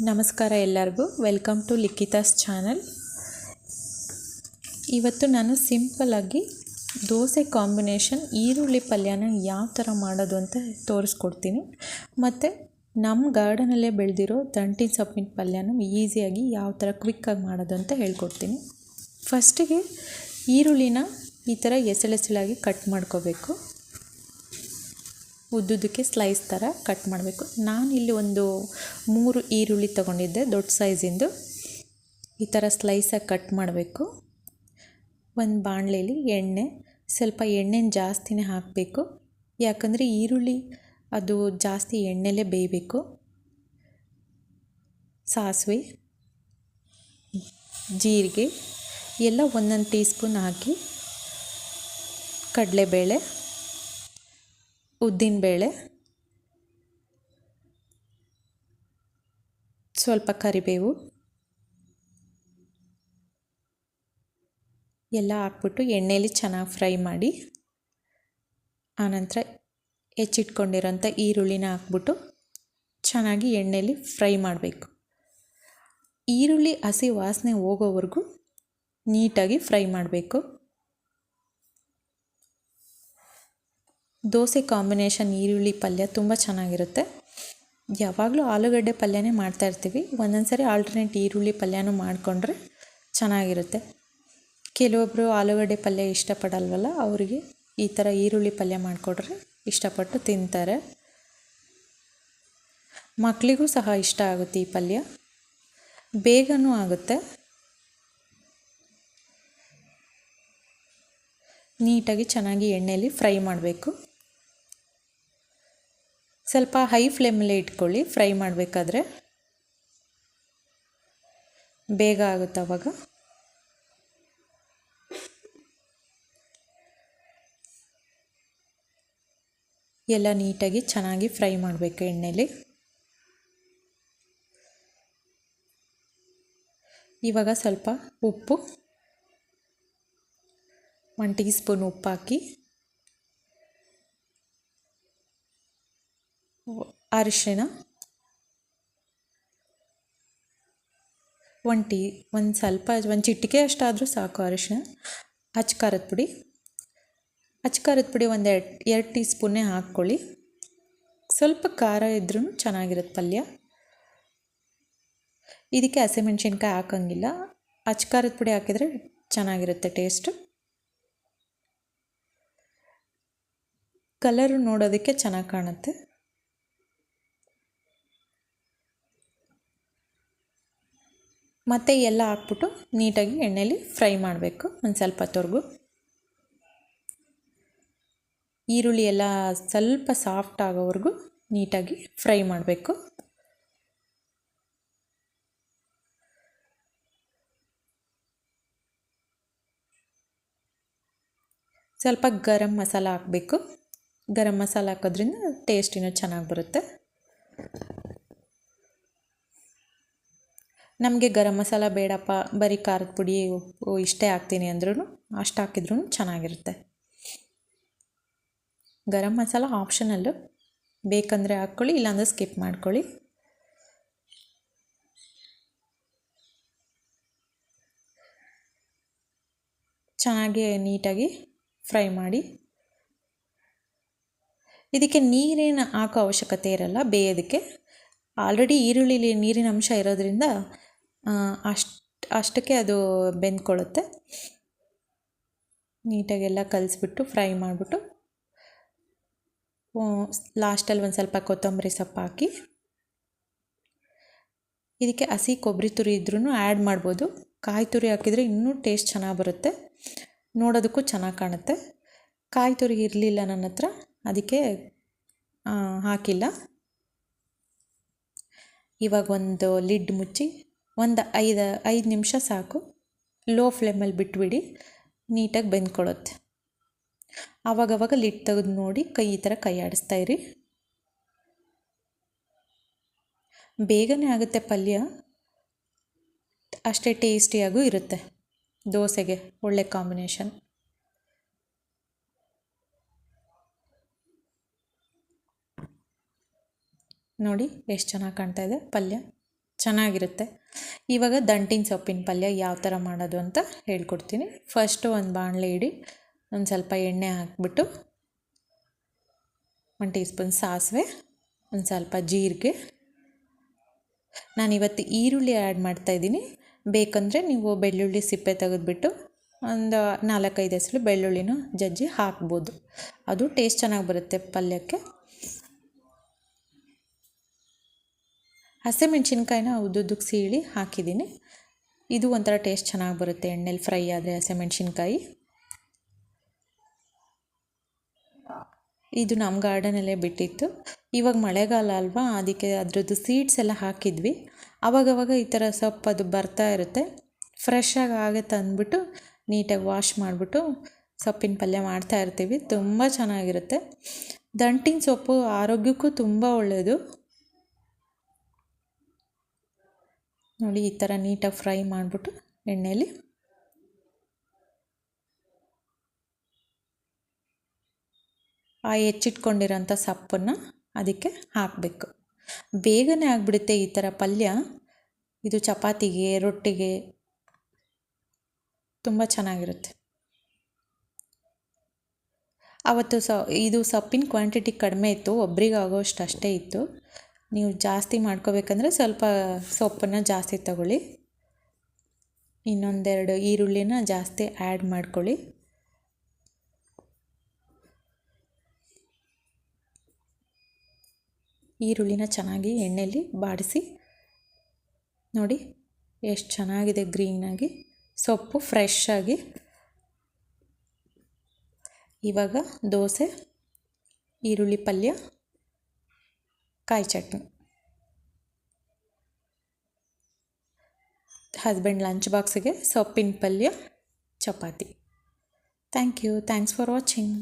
ನಮಸ್ಕಾರ ಎಲ್ಲರಿಗೂ, welcome to ಲಿಖಿತಾಸ್ channel. ಇವತ್ತು ನಾನು ಸಿಂಪಲ್ಲಾಗಿ ದೋಸೆ ಕಾಂಬಿನೇಷನ್ ಈರುಳ್ಳಿ ಪಲ್ಯನ ಯಾವ ಥರ ಮಾಡೋದು ಅಂತ ತೋರಿಸ್ಕೊಡ್ತೀನಿ. ಮತ್ತು ನಮ್ಮ ಗಾರ್ಡನಲ್ಲೇ ಬೆಳೆದಿರೋ ದಂಟಿನ ಸೊಪ್ಪಿನ ಪಲ್ಯನ ಈಸಿಯಾಗಿ ಯಾವ ಥರ ಕ್ವಿಕ್ಕಾಗಿ ಮಾಡೋದು ಅಂತ ಹೇಳ್ಕೊಡ್ತೀನಿ. ಫಸ್ಟಿಗೆ ಈರುಳ್ಳಿನ ಈ ಥರ ಎಸಳೆಸಲಾಗಿ ಕಟ್ ಮಾಡ್ಕೋಬೇಕು. ಉದ್ದುದಕ್ಕೆ ಸ್ಲೈಸ್ ಥರ ಕಟ್ ಮಾಡಬೇಕು. ನಾನಿಲ್ಲಿ ಒಂದು 3 ಈರುಳ್ಳಿ ತೊಗೊಂಡಿದ್ದೆ, ದೊಡ್ಡ ಸೈಜಿಂದು. ಈ ಥರ ಸ್ಲೈಸಾಗಿ ಕಟ್ ಮಾಡಬೇಕು. ಒಂದು ಬಾಣಲೆಯಲ್ಲಿ ಸ್ವಲ್ಪ ಎಣ್ಣೆನ ಜಾಸ್ತಿನೇ ಹಾಕಬೇಕು, ಯಾಕಂದರೆ ಈರುಳ್ಳಿ ಅದು ಜಾಸ್ತಿ ಎಣ್ಣೆಲೇ ಬೇಯಬೇಕು. ಸಾಸಿವೆ, ಜೀರಿಗೆ ಎಲ್ಲ ಒಂದೊಂದು ಟೀ ಸ್ಪೂನ್ ಹಾಕಿ, ಕಡಲೆಬೇಳೆ, ಉದ್ದಿನಬೇಳೆ, ಸ್ವಲ್ಪ ಕರಿಬೇವು ಎಲ್ಲ ಹಾಕ್ಬಿಟ್ಟು ಎಣ್ಣೆಯಲ್ಲಿ ಚೆನ್ನಾಗಿ ಫ್ರೈ ಮಾಡಿ, ಆನಂತರ ಹೆಚ್ಚಿಟ್ಕೊಂಡಿರೋಂಥ ಈರುಳ್ಳಿನ ಹಾಕ್ಬಿಟ್ಟು ಚೆನ್ನಾಗಿ ಎಣ್ಣೆಯಲ್ಲಿ ಫ್ರೈ ಮಾಡಬೇಕು. ಈರುಳ್ಳಿ ಹಸಿ ವಾಸನೆ ಹೋಗೋವರೆಗೂ ನೀಟಾಗಿ ಫ್ರೈ ಮಾಡಬೇಕು. ದೋಸೆ ಕಾಂಬಿನೇಷನ್ ಈರುಳ್ಳಿ ಪಲ್ಯ ತುಂಬ ಚೆನ್ನಾಗಿರುತ್ತೆ. ಯಾವಾಗಲೂ ಆಲೂಗಡ್ಡೆ ಪಲ್ಯನೇ ಮಾಡ್ತಾಯಿರ್ತೀವಿ, ಒಂದೊಂದು ಸಾರಿ ಆಲ್ಟರ್ನೇಟ್ ಈರುಳ್ಳಿ ಪಲ್ಯನೂ ಮಾಡಿಕೊಂಡ್ರೆ ಚೆನ್ನಾಗಿರುತ್ತೆ. ಕೆಲವೊಬ್ಬರು ಆಲೂಗಡ್ಡೆ ಪಲ್ಯ ಇಷ್ಟಪಡಲ್ವಲ್ಲ, ಅವರಿಗೆ ಈ ಥರ ಈರುಳ್ಳಿ ಪಲ್ಯ ಮಾಡಿಕೊಟ್ರೆ ಇಷ್ಟಪಟ್ಟು ತಿಂತಾರೆ. ಮಕ್ಕಳಿಗೂ ಸಹ ಇಷ್ಟ ಆಗುತ್ತೆ ಈ ಪಲ್ಯ, ಬೇಗನೂ ಆಗುತ್ತೆ. ನೀಟಾಗಿ ಚೆನ್ನಾಗಿ ಎಣ್ಣೆಯಲ್ಲಿ ಫ್ರೈ ಮಾಡಬೇಕು. ಸ್ವಲ್ಪ ಹೈ ಫ್ಲೇಮಲ್ಲೇ ಇಟ್ಕೊಳ್ಳಿ, ಫ್ರೈ ಮಾಡಬೇಕಾದ್ರೆ ಬೇಗ ಆಗುತ್ತೆ. ಆವಾಗ ಎಲ್ಲ ನೀಟಾಗಿ ಚೆನ್ನಾಗಿ ಫ್ರೈ ಮಾಡಬೇಕು ಎಣ್ಣೆಲಿ. ಇವಾಗ ಸ್ವಲ್ಪ ಉಪ್ಪು, 1 ಟೀ ಸ್ಪೂನ್ ಉಪ್ಪು ಹಾಕಿ, ಅರಿಶಿಣ ಒಂದು ಚಿಟಿಕೆ ಅಷ್ಟಾದರೂ ಸಾಕು ಅರಿಶಿಣ. ಅಚ್ಕಾರದ ಪುಡಿ ಒಂದು 2 ಟೀ ಸ್ಪೂನ್ನೇ ಹಾಕ್ಕೊಳ್ಳಿ. ಸ್ವಲ್ಪ ಖಾರ ಇದ್ರೂ ಚೆನ್ನಾಗಿರುತ್ತೆ ಪಲ್ಯ. ಇದಕ್ಕೆ ಹಸಿಮೆಣ್ಸಿನ್ಕಾಯಿ ಹಾಕೋಂಗಿಲ್ಲ, ಅಚ್ಕಾರದ ಪುಡಿ ಹಾಕಿದರೆ ಚೆನ್ನಾಗಿರುತ್ತೆ ಟೇಸ್ಟು. ಕಲರು ನೋಡೋದಕ್ಕೆ ಚೆನ್ನಾಗಿ ಕಾಣುತ್ತೆ. ಮತ್ತು ಎಲ್ಲ ಹಾಕ್ಬಿಟ್ಟು ನೀಟಾಗಿ ಎಣ್ಣೆಯಲ್ಲಿ ಫ್ರೈ ಮಾಡಬೇಕು ಒಂದು ಸ್ವಲ್ಪ ಹೊತ್ತವರೆಗೂ. ಈರುಳ್ಳಿ ಎಲ್ಲ ಸ್ವಲ್ಪ ಸಾಫ್ಟ್ ಆಗೋವರೆಗೂ ನೀಟಾಗಿ ಫ್ರೈ ಮಾಡಬೇಕು. ಸ್ವಲ್ಪ ಗರಂ ಮಸಾಲ ಹಾಕಬೇಕು. ಗರಂ ಮಸಾಲ ಹಾಕೋದ್ರಿಂದ ಟೇಸ್ಟ್ ಇನ್ನೂ ಚೆನ್ನಾಗಿ ಬರುತ್ತೆ. ನಮಗೆ ಗರಂ ಮಸಾಲ ಬೇಡಪ್ಪ, ಬರೀ ಖಾರದ ಪುಡಿ ಉಪ್ಪು ಇಷ್ಟೇ ಹಾಕ್ತೀನಿ ಅಂದ್ರೂ ಅಷ್ಟು ಹಾಕಿದ್ರೂ ಚೆನ್ನಾಗಿರುತ್ತೆ. ಗರಂ ಮಸಾಲ ಆಪ್ಷನಲ್ಲು, ಬೇಕಂದರೆ ಹಾಕ್ಕೊಳ್ಳಿ, ಇಲ್ಲಾಂದರೆ ಸ್ಕಿಪ್ ಮಾಡ್ಕೊಳ್ಳಿ. ಚೆನ್ನಾಗಿ ನೀಟಾಗಿ ಫ್ರೈ ಮಾಡಿ. ಇದಕ್ಕೆ ನೀರೇನು ಹಾಕೋ ಅವಶ್ಯಕತೆ ಇರಲ್ಲ ಬೇಯೋದಕ್ಕೆ. ಆಲ್ರೆಡಿ ಈರುಳ್ಳಿಲಿ ನೀರಿನ ಅಂಶ ಇರೋದ್ರಿಂದ ಅಷ್ಟಕ್ಕೆ ಅದು ಬೆಂದ್ಕೊಳ್ಳುತ್ತೆ. ನೀಟಾಗೆಲ್ಲ ಕಲಿಸ್ಬಿಟ್ಟು ಫ್ರೈ ಮಾಡಿಬಿಟ್ಟು ಲಾಸ್ಟಲ್ಲಿ ಒಂದು ಸ್ವಲ್ಪ ಕೊತ್ತಂಬರಿ ಸೊಪ್ಪು ಹಾಕಿ, ಇದಕ್ಕೆ ಹಸಿ ಕೊಬ್ಬರಿ ತುರಿ ಇದ್ರೂ ಆ್ಯಡ್ ಮಾಡ್ಬೋದು. ಕಾಯಿ ತುರಿ ಹಾಕಿದರೆ ಇನ್ನೂ ಟೇಸ್ಟ್ ಚೆನ್ನಾಗಿ ಬರುತ್ತೆ, ನೋಡೋದಕ್ಕೂ ಚೆನ್ನಾಗಿ ಕಾಣುತ್ತೆ. ಕಾಯಿ ತುರಿ ಇರಲಿಲ್ಲ ನನ್ನ ಹತ್ರ, ಅದಕ್ಕೆ ಹಾಕಿಲ್ಲ. ಇವಾಗ ಒಂದು ಲಿಡ್ ಮುಚ್ಚಿ ಒಂದು 5 ನಿಮಿಷ ಸಾಕು, ಲೋ ಫ್ಲೇಮಲ್ಲಿ ಬಿಟ್ಬಿಡಿ, ನೀಟಾಗಿ ಬೆಂದ್ಕೊಳ್ಳುತ್ತೆ. ಆವಾಗವಾಗ ಲಿಡ್ ತೆಗೆದು ನೋಡಿ ಈ ಥರ ಕೈ ಆಡಿಸ್ತಾಯಿರಿ. ಬೇಗನೆ ಆಗುತ್ತೆ ಪಲ್ಯ, ಅಷ್ಟೇ ಟೇಸ್ಟಿಯಾಗೂ ಇರುತ್ತೆ. ದೋಸೆಗೆ ಒಳ್ಳೆ ಕಾಂಬಿನೇಷನ್. ನೋಡಿ ಎಷ್ಟು ಚೆನ್ನಾಗಿ ಕಾಣ್ತಾ ಇದೆ ಪಲ್ಯ. ಚೆನ್ನಾಗಿರುತ್ತೆ. ಇವಾಗ ದಂಟಿನ ಸೊಪ್ಪಿನ ಪಲ್ಯ ಯಾವ ಥರ ಮಾಡೋದು ಅಂತ ಹೇಳ್ಕೊಡ್ತೀನಿ. ಫಸ್ಟು ಒಂದು ಬಾಣಲೆ ಇಡಿ, ಒಂದು ಸ್ವಲ್ಪ ಎಣ್ಣೆ ಹಾಕ್ಬಿಟ್ಟು 1 ಟೀ ಸ್ಪೂನ್ ಸಾಸಿವೆ, ಒಂದು ಸ್ವಲ್ಪ ಜೀರಿಗೆ. ನಾನಿವತ್ತು ಈರುಳ್ಳಿ ಆ್ಯಡ್ ಮಾಡ್ತಾಯಿದ್ದೀನಿ. ಬೇಕಂದರೆ ನೀವು ಬೆಳ್ಳುಳ್ಳಿ ಸಿಪ್ಪೆ ತೆಗೆದುಬಿಟ್ಟು ಒಂದು 4-5 ಹೆಸರು ಬೆಳ್ಳುಳ್ಳಿನೂ ಜಜ್ಜಿ ಹಾಕ್ಬೋದು. ಅದು ಟೇಸ್ಟ್ ಚೆನ್ನಾಗಿ ಬರುತ್ತೆ ಪಲ್ಯಕ್ಕೆ. ಹಸಿಮೆಣ್ಸಿನ್ಕಾಯಿನ ಉದ್ದುದ್ದಕ್ಕೆ ಸೀಳಿ ಹಾಕಿದ್ದೀನಿ. ಇದು ಒಂಥರ ಟೇಸ್ಟ್ ಚೆನ್ನಾಗಿ ಬರುತ್ತೆ ಎಣ್ಣೆಲಿ ಫ್ರೈ ಆದರೆ ಹಸಿಮೆಣ್ಸಿನ್ಕಾಯಿ. ಇದು ನಮ್ಮ ಗಾರ್ಡನಲ್ಲೇ ಬಿಟ್ಟಿತ್ತು. ಇವಾಗ ಮಳೆಗಾಲ ಅಲ್ವಾ, ಅದಕ್ಕೆ ಅದರದ್ದು ಸೀಡ್ಸ್ ಎಲ್ಲ ಹಾಕಿದ್ವಿ. ಆವಾಗವಾಗ ಈ ಥರ ಸೊಪ್ಪು ಅದು ಬರ್ತಾ ಇರುತ್ತೆ. ಫ್ರೆಶ್ಶಾಗಿ ಆಗುತ್ತೆ ಅಂದ್ಬಿಟ್ಟು ನೀಟಾಗಿ ವಾಶ್ ಮಾಡಿಬಿಟ್ಟು ಸೊಪ್ಪಿನ ಪಲ್ಯ ಮಾಡ್ತಾ ಇರ್ತೀವಿ. ತುಂಬ ಚೆನ್ನಾಗಿರುತ್ತೆ. ದಂಟಿನ ಸೊಪ್ಪು ಆರೋಗ್ಯಕ್ಕೂ ತುಂಬ ಒಳ್ಳೆಯದು. ನೋಡಿ, ಈ ಥರ ನೀಟಾಗಿ ಫ್ರೈ ಮಾಡಿಬಿಟ್ಟು ಎಣ್ಣೆಯಲ್ಲಿ ಆ ಹೆಚ್ಚಿಟ್ಕೊಂಡಿರೋಂಥ ಸೊಪ್ಪನ್ನು ಅದಕ್ಕೆ ಹಾಕಬೇಕು. ಬೇಗನೆ ಆಗಿಬಿಡುತ್ತೆ ಈ ಥರ ಪಲ್ಯ. ಇದು ಚಪಾತಿಗೆ, ರೊಟ್ಟಿಗೆ ತುಂಬ ಚೆನ್ನಾಗಿರುತ್ತೆ. ಆವತ್ತು ಇದು ಸೊಪ್ಪಿನ ಕ್ವಾಂಟಿಟಿ ಕಡಿಮೆ ಇತ್ತು, ಒಬ್ರಿಗೆ ಆಗೋಷ್ಟು ಅಷ್ಟೇ ಇತ್ತು. ನೀವು ಜಾಸ್ತಿ ಮಾಡ್ಕೋಬೇಕಂದ್ರೆ ಸ್ವಲ್ಪ ಸೊಪ್ಪನ್ನು ಜಾಸ್ತಿ ತಗೊಳ್ಳಿ. ಇನ್ನೊಂದೆರಡು ಈರುಳ್ಳಿನ ಜಾಸ್ತಿ ಆ್ಯಡ್ ಮಾಡ್ಕೊಳ್ಳಿ. ಈರುಳ್ಳಿನ ಚೆನ್ನಾಗಿ ಎಣ್ಣೆಯಲ್ಲಿ ಬಾಡಿಸಿ. ನೋಡಿ ಎಷ್ಟು ಚೆನ್ನಾಗಿದೆ ಗ್ರೀನಾಗಿ, ಸೊಪ್ಪು ಫ್ರೆಶ್ ಆಗಿ. ಇವಾಗ ದೋಸೆ, ಈರುಳ್ಳಿ ಪಲ್ಯ, ಕಾಯಿ ಚಟ್ನಿ. ಹಸ್ಬೆಂಡ್ ಲಂಚ್ ಬಾಕ್ಸಿಗೆ ಸೊಪ್ಪಿನ ಪಲ್ಯ, ಚಪಾತಿ. Thank you. Thanks for watching.